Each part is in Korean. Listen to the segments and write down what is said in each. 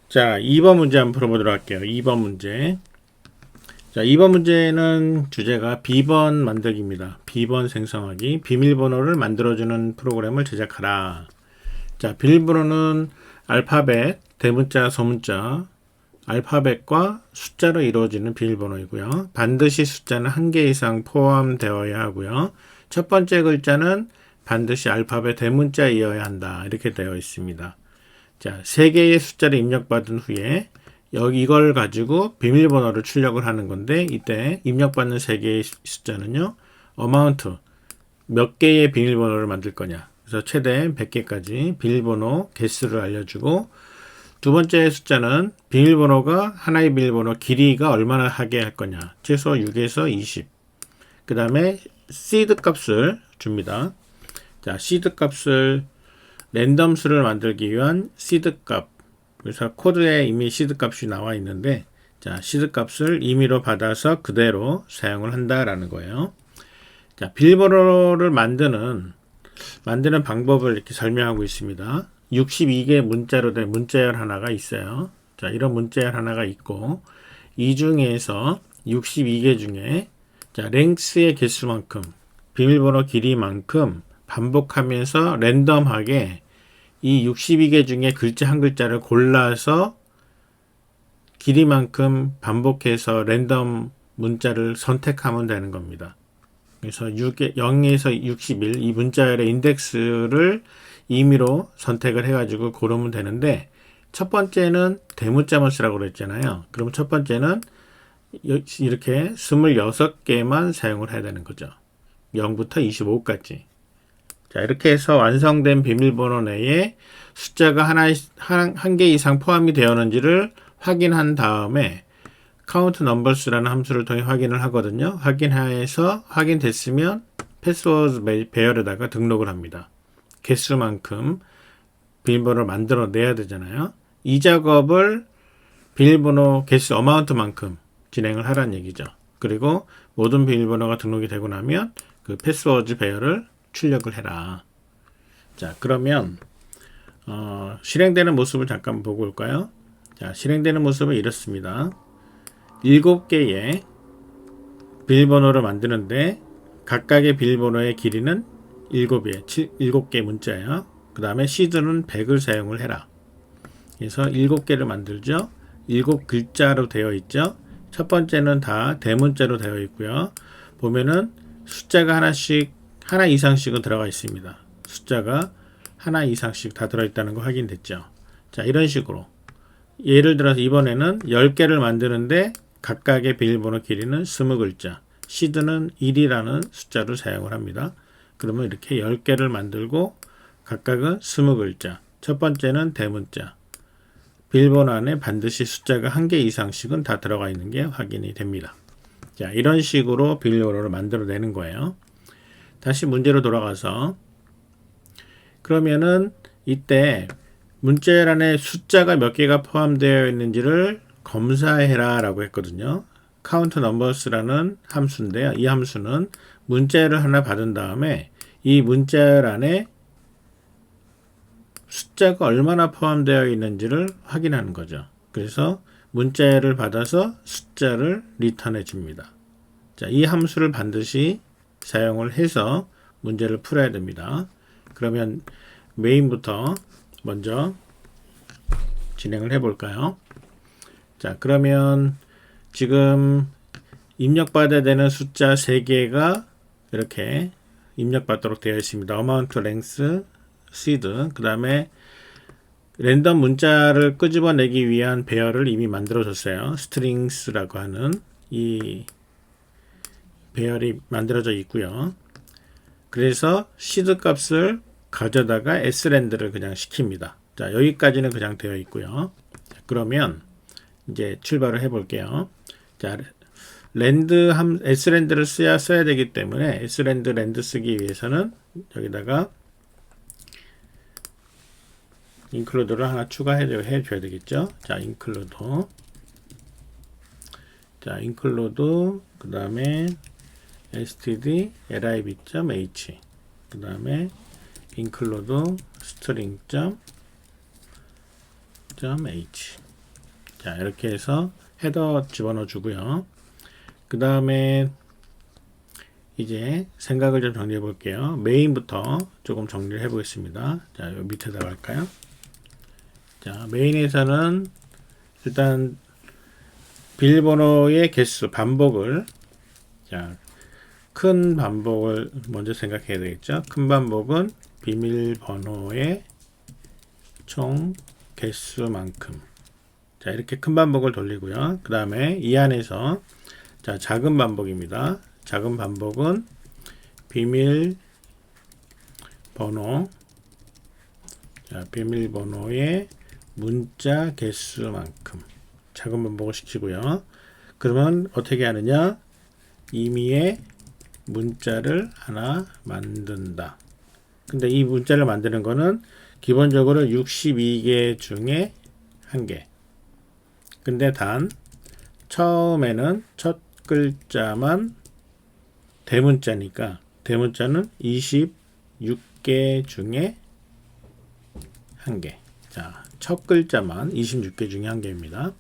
자, 2번 문제 한번 풀어보도록 할게요. 2번 문제. 자, 2번 문제는 주제가 비번 만들기입니다. 비번 생성하기. 비밀번호를 만들어주는 프로그램을 제작하라. 자, 비밀번호는 알파벳, 대문자, 소문자, 알파벳과 숫자로 이루어지는 비밀번호이고요. 반드시 숫자는 1개 이상 포함되어야 하고요. 첫 번째 글자는 반드시 알파벳 대문자이어야 한다. 이렇게 되어 있습니다. 자, 3개의 숫자를 입력받은 후에 이걸 가지고 비밀번호를 출력을 하는 건데, 이때 입력받는 3개의 숫자는요, amount, 몇 개의 비밀번호를 만들 거냐. 그래서 최대 100개까지 비밀번호 개수를 알려주고, 두 번째 숫자는 비밀번호가 하나의 비밀번호 길이가 얼마나 하게 할 거냐. 최소 6에서 20. 그 다음에 seed 값을 줍니다. 자, seed 값을 랜덤 수를 만들기 위한 seed 값. 그래서 코드에 이미 seed 값이 나와 있는데, 자, seed 값을 임의로 받아서 그대로 사용을 한다라는 거예요. 자, 비밀번호를 만드는 방법을 이렇게 설명하고 있습니다. 62개 문자로 된 문자열 하나가 있어요. 자, 이런 문자열 하나가 있고, 이 중에서 62개 중에, 자, 랭스의 개수만큼, 비밀번호 길이만큼 반복하면서 랜덤하게 이 62개 중에 글자 한 글자를 골라서 길이만큼 반복해서 랜덤 문자를 선택하면 되는 겁니다. 그래서 0에서 61 이 문자열의 인덱스를 임의로 선택을 해가지고 고르면 되는데, 첫 번째는 대문자만 쓰라고 그랬잖아요. 그럼 첫 번째는 이렇게 26개만 사용을 해야 되는 거죠. 0부터 25까지. 자, 이렇게 해서 완성된 비밀번호 내에 숫자가 한 개 이상 포함이 되었는지를 확인한 다음에 count numbers라는 함수를 통해 확인을 하거든요. 확인해서 확인됐으면 패스워드 배열에다가 등록을 합니다. 개수만큼 비밀번호를 만들어 내야 되잖아요. 이 작업을 비밀번호 개수 어마운트만큼 진행을 하라는 얘기죠. 그리고 모든 비밀번호가 등록이 되고 나면 그 패스워드 배열을 출력을 해라. 자, 그러면 실행되는 모습을 잠깐 보고 올까요? 자, 실행되는 모습은 이렇습니다. 7개의 비밀번호를 만드는데 각각의 비밀번호의 길이는 7개 문자예요. 그 다음에 시드는 100을 사용을 해라. 그래서 7개를 만들죠. 7글자로 되어 있죠. 첫 번째는 다 대문자로 되어 있고요. 보면은 숫자가 하나 이상씩은 들어가 있습니다. 숫자가 하나 이상씩 다 들어있다는 거 확인됐죠. 자, 이런 식으로 예를 들어서 이번에는 10개를 만드는데 각각의 비밀번호 길이는 20글자, 시드는 1이라는 숫자를 사용을 합니다. 그러면 이렇게 10개를 만들고 각각은 20글자. 첫 번째는 대문자. 비밀번호 안에 반드시 숫자가 1개 이상씩은 다 들어가 있는 게 확인이 됩니다. 자, 이런 식으로 비밀번호를 만들어내는 거예요. 다시 문제로 돌아가서, 그러면은 이때 문자열 안에 숫자가 몇 개가 포함되어 있는지를 검사해라 라고 했거든요. count numbers라는 함수인데요. 이 함수는 문자열을 하나 받은 다음에 이 문자열 안에 숫자가 얼마나 포함되어 있는지를 확인하는 거죠. 그래서 문자열을 받아서 숫자를 리턴해 줍니다. 자, 이 함수를 반드시 사용을 해서 문제를 풀어야 됩니다. 그러면 메인부터 먼저 진행을 해 볼까요? 자, 그러면 지금 입력받아야 되는 숫자 3개가 이렇게 입력받도록 되어 있습니다. amount, length, seed. 그 다음에 랜덤 문자를 끄집어내기 위한 배열을 이미 만들어 줬어요. strings라고 하는 이 배열이 만들어져 있고요. 그래서 seed 값을 가져다가 srand를 그냥 시킵니다. 자, 여기까지는 그냥 되어 있고요. 자, 그러면 이제 출발을 해 볼게요. 자, srand를 써야 되기 때문에 srand 쓰기 위해서는 여기다가 include를 하나 추가해 줘야 되겠죠. 자, include. 자, include 그 다음에 std lib.h 그 다음에 include string.h 자, 이렇게 해서 헤더 집어넣어 주고요. 그 다음에 이제 생각을 좀 정리해 볼게요. 메인부터 조금 정리를 해 보겠습니다. 자, 요 밑에다 갈까요? 자, 메인에서는 일단 비밀번호의 개수, 반복을, 자, 큰 반복을 먼저 생각해야 되겠죠. 큰 반복은 비밀번호의 총 개수만큼. 자, 이렇게 큰 반복을 돌리고요. 그 다음에 이 안에서, 자, 작은 반복입니다. 작은 반복은 비밀번호, 자, 비밀번호의 문자 개수만큼 작은 반복을 시키고요. 그러면 어떻게 하느냐? 임의의 문자를 하나 만든다. 근데 이 문자를 만드는 거는 기본적으로 62개 중에 1개. 근데 단 처음에는 첫 글자만 대문자니까 대문자는 26개 중에 1개. 자, 첫 글자만 26개 중에 1개입니다.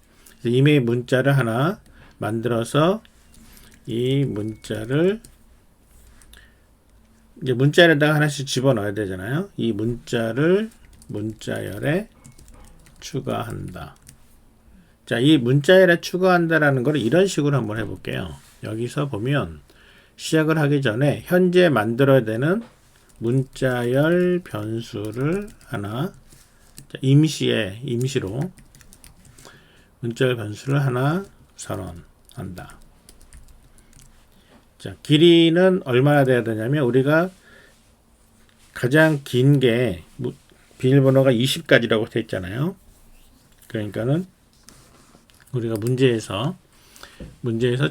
임의의 문자를 하나 만들어서 이 문자를 이제 문자에다가 하나씩 집어넣어야 되잖아요. 이 문자를 문자열에 추가한다. 자, 이 문자열에 추가한다라는 걸 이런 식으로 한번 해볼게요. 여기서 보면 시작을 하기 전에 현재 만들어야 되는 문자열 변수를 하나, 자, 임시로 문자열 변수를 하나 선언한다. 자, 길이는 얼마나 돼야 되냐면 우리가 가장 긴 게 비밀번호가 20가지라고 되어 있잖아요. 그러니까는 우리가 문제에서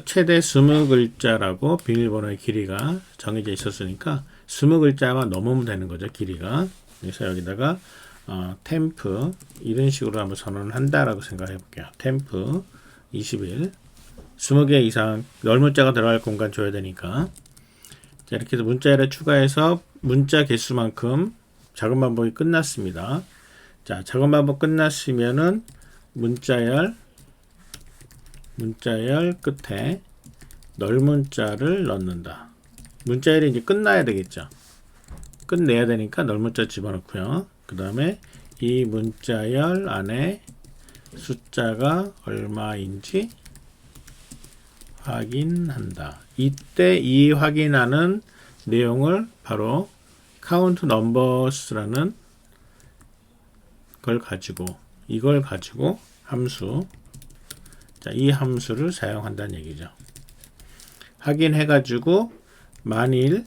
최대 20글자라고 비밀번호의 길이가 정해져 있었으니까 20글자만 넘으면 되는 거죠, 길이가. 그래서 여기다가 템프 이런 식으로 한번 선언을 한다라고 생각해 볼게요. 템프 21 20개 이상 넓문자가 들어갈 공간 줘야 되니까. 자, 이렇게 해서 문자열에 추가해서 문자 개수만큼 작은 반복이 끝났습니다. 자, 작은 반복 끝났으면은 문자열 끝에 넓문자를 넣는다. 문자열이 이제 끝나야 되겠죠. 끝내야 되니까 넓문자 집어넣고요. 그 다음에 이 문자열 안에 숫자가 얼마인지 확인한다. 이때 이 확인하는 내용을 바로 count numbers라는 이걸 가지고 함수, 자, 이 함수를 사용한다는 얘기죠. 확인해 가지고 만일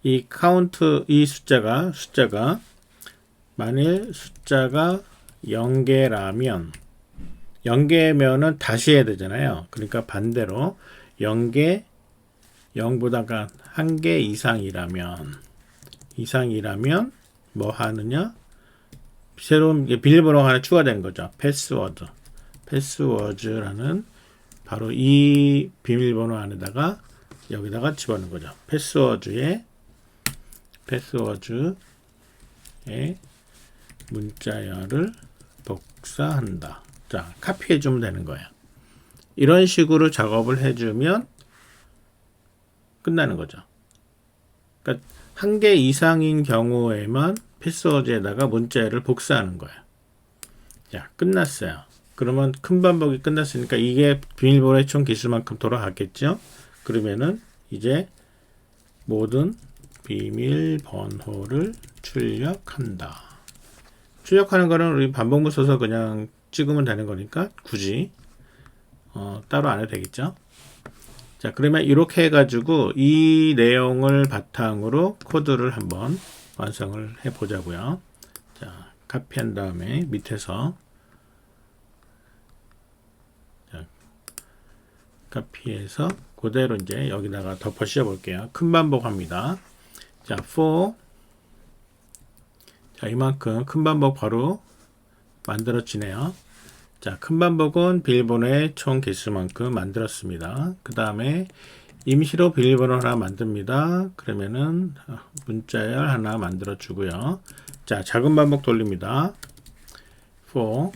이 count 이 숫자가 만일 숫자가 0개면은 다시 해야 되잖아요. 그러니까 반대로 0개 0보다가 1개 이상이라면 뭐 하느냐? 새로운 비밀번호가 하나 추가되는 거죠. 패스워드라는 바로 이 비밀번호 안에다가 여기다가 집어넣는 거죠. 패스워드의 문자열을 복사한다. 자, 카피해 주면 되는 거예요. 이런 식으로 작업을 해주면 끝나는 거죠. 그러니까 1개 이상인 경우에만 패스워드에다가 문자열을 복사하는 거예요. 자, 끝났어요. 그러면 큰 반복이 끝났으니까 이게 비밀번호의 총 개수만큼 돌아갔겠죠. 그러면은 이제 모든 비밀번호를 출력한다. 출력하는 거는 우리 반복문 써서 그냥 찍으면 되는 거니까 굳이 따로 안 해도 되겠죠. 자, 그러면 이렇게 해가지고 이 내용을 바탕으로 코드를 한번 완성을 해 보자고요. 자, 카피한 다음에 밑에서 카피해서 그대로 이제 여기다가 덮어 씌워 볼게요. 큰 반복합니다. 자, for 자, 이만큼 큰 반복 바로 만들어지네요. 자, 큰 반복은 비밀번호의 총 개수만큼 만들었습니다. 그 다음에 임시로 비밀번호 하나 만듭니다. 그러면은 문자열 하나 만들어 주고요. 자, 작은 반복 돌립니다. for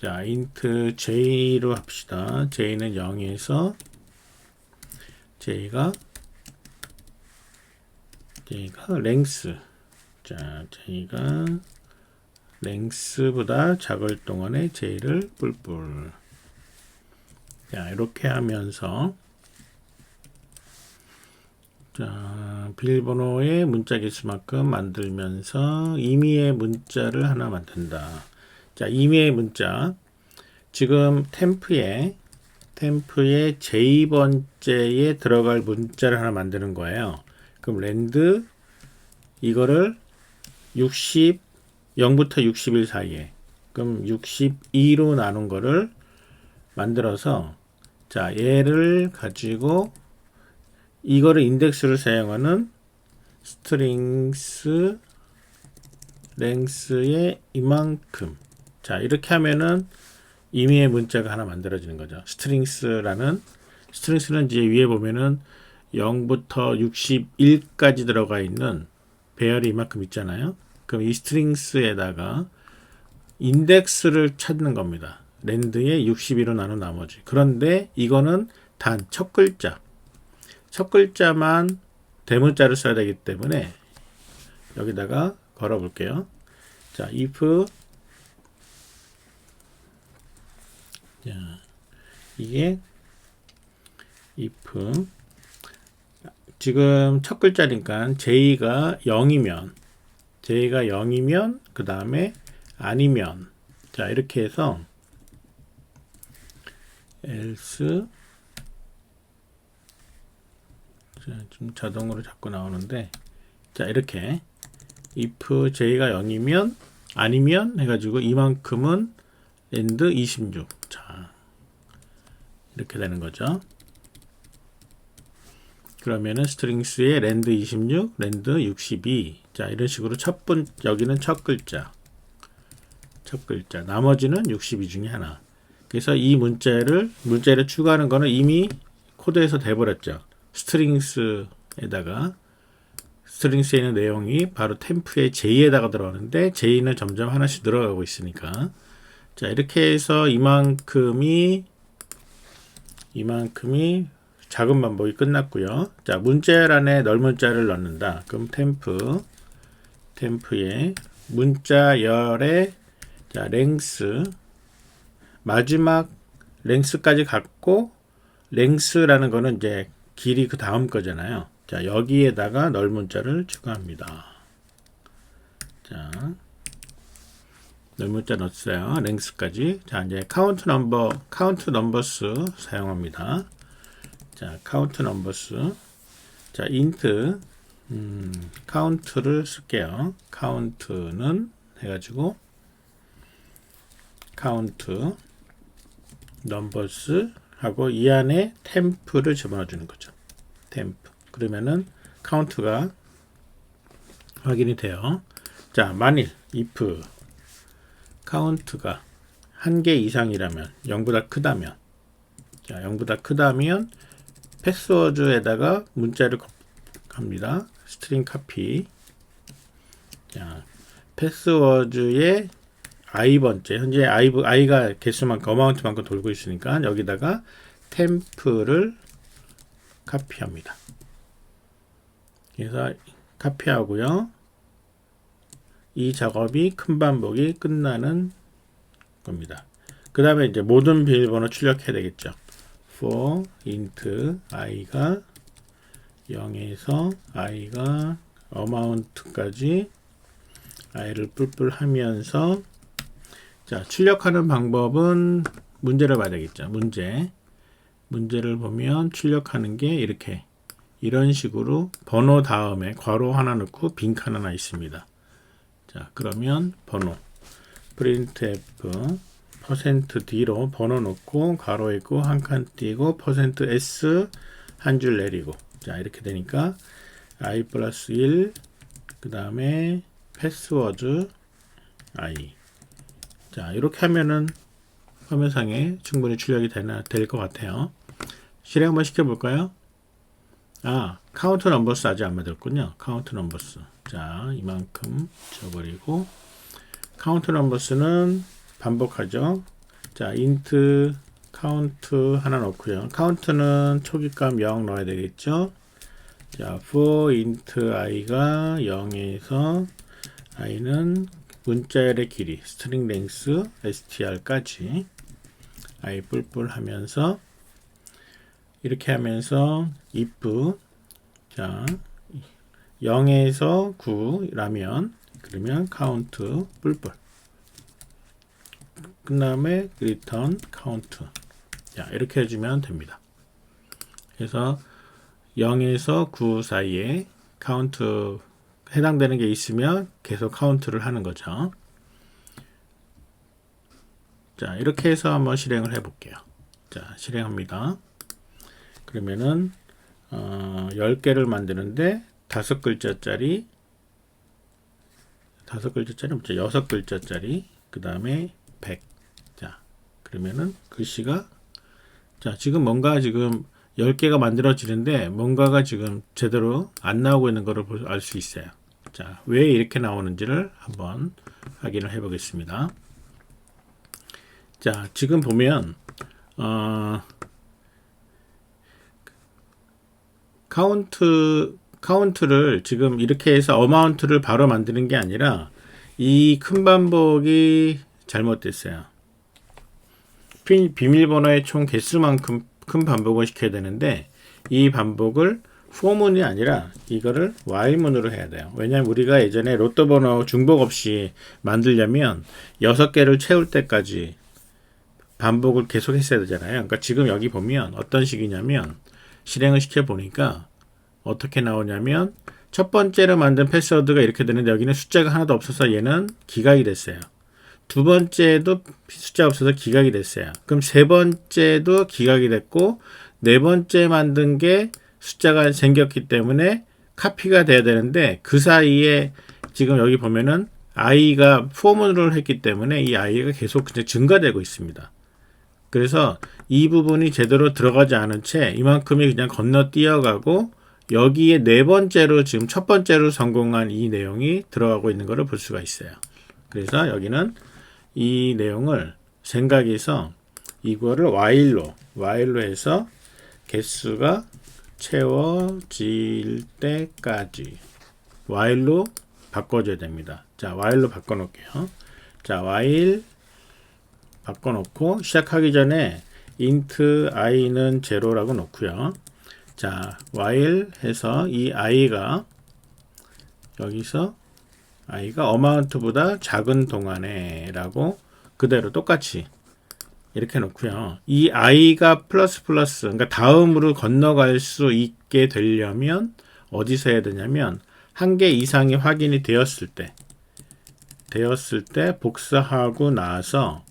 자, int j로 합시다. j는 0에서 j가 length. 자, j가 length보다 작을 동안에 j를 뿔뿔. 자, 이렇게 하면서 자, 비밀번호의 문자 개수만큼 만들면서 임의의 문자를 하나 만든다. 자, 임의의 문자. 지금 템프에 J번째에 들어갈 문자를 하나 만드는 거예요. 그럼 랜드 이거를 0부터 60일 사이에 그럼 62로 나눈 거를 만들어서 자, 얘를 가지고 이거를 인덱스를 사용하는 스트링스 랭스의 이만큼. 자, 이렇게 하면은 임의의 문자가 하나 만들어지는 거죠. 스트링스는 이제 위에 보면은 0부터 61까지 들어가 있는 배열이 이만큼 있잖아요. 그럼 이 스트링스에다가 인덱스를 찾는 겁니다. 랜드에 62로 나눈 나머지. 그런데 이거는 단 첫 글자만 대문자를 써야 되기 때문에 여기다가 걸어 볼게요. 자, if 자, 이게 if 지금 첫 글자니까 j가 0이면 그 다음에 아니면 자, 이렇게 해서 else 자, 좀 자동으로 자꾸 나오는데 자, 이렇게 if j가 0이면 아니면 해가지고 이만큼은 and 26 자, 이렇게 되는 거죠. 그러면은 스트링스의 랜드 26, 랜드 62 자, 이런 식으로 여기는 첫 글자 나머지는 62 중에 하나. 그래서 이 문자를 추가하는 거는 이미 코드에서 돼버렸죠. 스트링스에 있는 내용이 바로 템프의 J에다가 들어가는데 J는 점점 하나씩 늘어가고 있으니까 자, 이렇게 해서 이만큼이 작은 반복이 끝났고요. 자, 문자열 안에 널문자를 넣는다. 그럼 템프의 문자열의 자, 랭스 마지막 랭스까지 갖고 랭스라는 거는 이제 길이 그 다음 거잖아요. 자, 여기에다가 널문자를 추가합니다. 자, 널문자 넣었어요. 랭스까지. 자, 이제 카운트 넘버스 사용합니다. 자, 카운트 넘버스. 자, 인트 카운트를 쓸게요. 카운트는 해가지고 카운트 넘버스 하고 이 안에 템프를 집어넣어 주는 거죠. 템프. 그러면은 카운트가 확인이 돼요. 자, 만일 if 카운트가 1개 이상이라면 0보다 크다면 자, 0보다 크다면 패스워드에다가 문자를 합니다. 스트링 카피. 자, 패스워드의 i번째 현재 i가 개수만큼 어마운트만큼 돌고 있으니까 여기다가 템프를 카피합니다. 그래서 카피하고요. 이 작업이 큰 반복이 끝나는 겁니다. 그 다음에 이제 모든 비밀번호 출력해야 되겠죠. for int i가 0에서 i가 amount까지 i를 뿔뿔 하면서 자, 출력하는 방법은 문제를 봐야 되겠죠. 문제를 보면 출력하는 게 이렇게 이런 식으로 번호 다음에 괄호 하나 넣고 빈칸 하나 있습니다. 자, 그러면 번호 printf %d로 번호 넣고 괄호 있고 한 칸 띄고 %s 한 줄 내리고 자, 이렇게 되니까 i 플러스 1 그 다음에 패스워드 i 자, 이렇게 하면은 화면상에 충분히 출력이 될 것 같아요. 실행 한번 시켜볼까요? 카운트 넘버스 아직 안 만들었군요. 카운트 넘버스. 자, 이만큼 줘버리고, 카운트 넘버스는 반복하죠. 자, 인트 카운트 하나 넣고요. 카운트는 초기값 0 넣어야 되겠죠. 자, for int i가 0에서 i는 문자열의 길이, string length str까지 i 뿔뿔 하면서 이렇게 하면서 if 자 0에서 9라면 그러면 count 뿔뿔 그 다음에 return count 자 이렇게 해주면 됩니다. 그래서 0에서 9 사이에 count 해당되는 게 있으면 계속 카운트를 하는 거죠. 자 이렇게 해서 한번 실행을 해 볼게요. 자 실행합니다. 그러면은 10개를 만드는데 5글자짜리 6글자짜리 그 다음에 100. 자 그러면은 글씨가 자 지금 뭔가 지금 10개가 만들어지는데 뭔가가 지금 제대로 안 나오고 있는 것을 알 수 있어요. 자, 왜 이렇게 나오는지를 한번 확인을 해 보겠습니다. 자, 지금 보면 카운트를 지금 이렇게 해서 어마운트를 바로 만드는 게 아니라 이 큰 반복이 잘못됐어요. 비밀번호의 총 개수만큼 큰 반복을 시켜야 되는데 이 반복을 for문이 아니라 이거를 while문으로 해야 돼요. 왜냐하면 우리가 예전에 로또 번호 중복 없이 만들려면 6개를 채울 때까지 반복을 계속 했어야 되잖아요. 그러니까 지금 여기 보면 어떤 식이냐면 실행을 시켜 보니까 어떻게 나오냐면 첫 번째로 만든 패스워드가 이렇게 되는데 여기는 숫자가 하나도 없어서 얘는 기각이 됐어요. 두 번째도 숫자 없어서 기각이 됐어요. 그럼 세 번째도 기각이 됐고 네 번째 만든 게 숫자가 생겼기 때문에 카피가 돼야 되는데 그 사이에 지금 여기 보면은 i가 포문을 했기 때문에 이 i가 계속 증가되고 있습니다. 그래서 이 부분이 제대로 들어가지 않은 채 이만큼이 그냥 건너뛰어가고 여기에 네 번째로 지금 첫 번째로 성공한 이 내용이 들어가고 있는 것을 볼 수가 있어요. 그래서 여기는 이 내용을 생각해서 이거를 while로 해서 개수가 채워질 때까지 while로 바꿔줘야 됩니다. 자, while로 바꿔놓을게요. 자, while 바꿔놓고 시작하기 전에 int i는 0라고 놓고요. 자, while 해서 이 i가 여기서 i가 amount보다 작은 동안에 라고 그대로 똑같이 이렇게 놓고요. 이 i가 플러스 그러니까 다음으로 건너갈 수 있게 되려면 어디서 해야 되냐면 한 개 이상이 확인이 되었을 때 복사하고 나서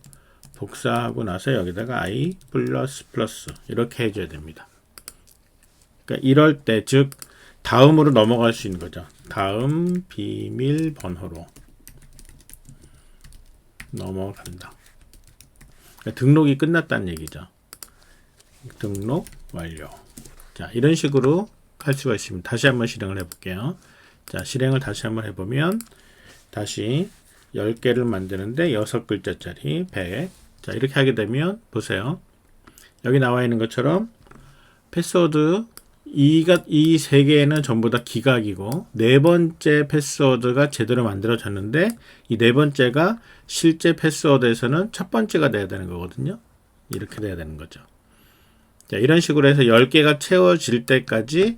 여기다가 i 플러스 이렇게 해줘야 됩니다. 그러니까 이럴 때 즉 다음으로 넘어갈 수 있는 거죠. 다음 비밀번호로 넘어간다. 그러니까 등록이 끝났다는 얘기죠. 등록 완료. 자, 이런 식으로 할 수가 있습니다. 다시 한번 실행을 해볼게요. 자, 실행을 다시 한번 해보면 다시 10개를 만드는데 6글자짜리 100. 자, 이렇게 하게 되면 보세요. 여기 나와 있는 것처럼 패스워드 이 세 개는 전부 다 기각이고 네 번째 패스워드가 제대로 만들어졌는데 이 네 번째가 실제 패스워드에서는 첫 번째가 돼야 되는 거거든요. 이렇게 돼야 되는 거죠. 자, 이런 식으로 해서 10개가 채워질 때까지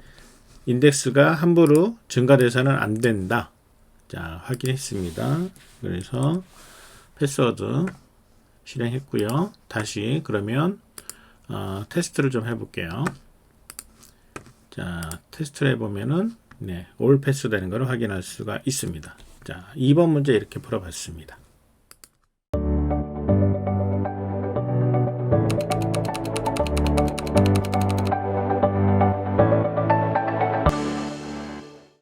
인덱스가 함부로 증가돼서는 안 된다. 자, 확인했습니다. 그래서 패스워드 실행했고요. 다시 그러면 테스트를 좀 해볼게요. 자, 테스트를 해보면은 올 패스 되는 걸 확인할 수가 있습니다. 자, 2번 문제 이렇게 풀어봤습니다.